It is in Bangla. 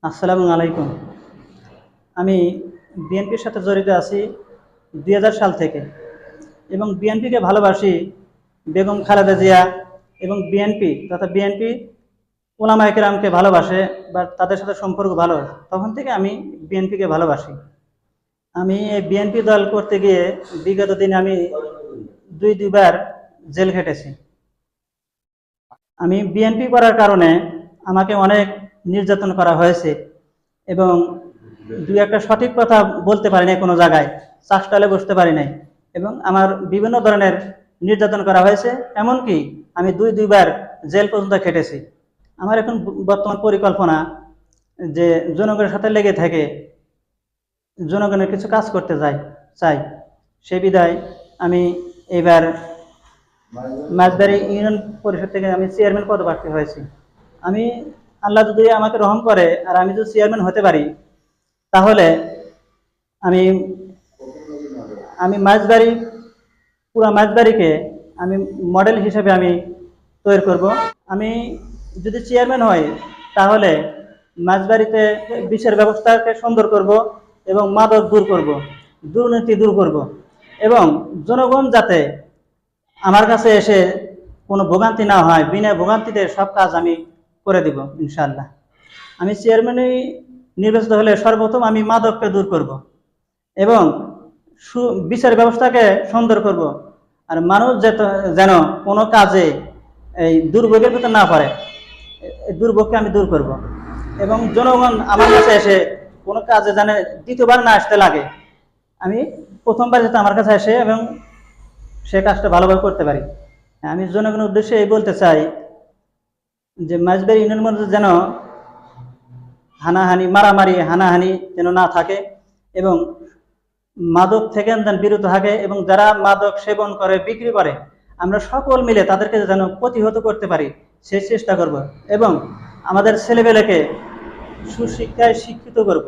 আসসালামু আলাইকুম। আমি বিএনপির সাথে জড়িত আছি ২০০০ সাল থেকে এবং বিএনপিকে ভালোবাসি। বেগম খালেদা জিয়া এবং বিএনপি তথা বিএনপি ওলামায়ে কেরামকে ভালোবাসে বা তাদের সাথে সম্পর্ক ভালো। তখন থেকে আমি বিএনপিকে ভালোবাসি। আমি এই বিএনপি দল করতে গিয়ে বিগত দিনে আমি দুইবার জেল খেটেছি। আমি বিএনপি করার কারণে আমাকে অনেক নির্যাতন করা হয়েছে এবং দুই একটা সঠিক কথা বলতে পারি নাই, কোনো জায়গায় চাষটালে বসতে পারি নাই এবং আমার বিভিন্ন ধরনের নির্যাতন করা হয়েছে। এমনকি আমি দুইবার জেল পর্যন্ত খেটেছি। আমার এখন বর্তমান পরিকল্পনা যে জনগণের সাথে লেগে থেকে জনগণের কিছু কাজ করতে চাই। সেই বিধায় আমি এবার মাঝবাড়ি ইউনিয়ন পরিষদ থেকে আমি চেয়ারম্যান পদপ্রার্থী হয়েছি। আমি আল্লাহ যদি আমাকে রহম করে আর আমি যদি চেয়ারম্যান হতে পারি, তাহলে আমি আমি মাঝবাড়ি পুরো মাঝবাড়িকে আমি মডেল হিসেবে আমি তৈরি করব। আমি যদি চেয়ারম্যান হই, তাহলে মাঝবাড়িতে বিচার ব্যবস্থাকে সুন্দর করব এবং মাদক দূর করব, দুর্নীতি দূর করব এবং জনগণ যাতে আমার কাছে এসে কোনো ভোগান্তি না হয়, বিনা ভোগান্তিতে সব কাজ আমি করে দিব ইনশাআল্লাহ। আমি চেয়ারম্যানই নির্বাচিত হলে সর্বপ্রথম আমি মাদককে দূর করব এবং বিচার ব্যবস্থাকে সুন্দর করব। আর মানুষ যেন কোনো কাজে এই দুর্ভোগের ভিতর না পারে, এই দুর্ভোগকে আমি দূর করব এবং জনগণ আমার কাছে এসে কোনো কাজে যেন দ্বিতীয়বার না আসতে লাগে। আমি প্রথমবার যাতে আমার কাছে আসে এবং সে কাজটা ভালোভাবে করতে পারি। আমি জনগণের উদ্দেশ্যে এই বলতে চাই যে মাঝবাড়ি ইউনিয়নের মধ্যে যেন মারামারি হানাহানি যেন না থাকে এবং মাদক থেকে যেন বিরত থাকে এবং যারা মাদক সেবন করে বিক্রি করে আমরা সকল মিলে তাদেরকে যেন প্রতিহত করতে পারি সেই চেষ্টা করব এবং আমাদের ছেলেবেলেকে সুশিক্ষায় শিক্ষিত করব।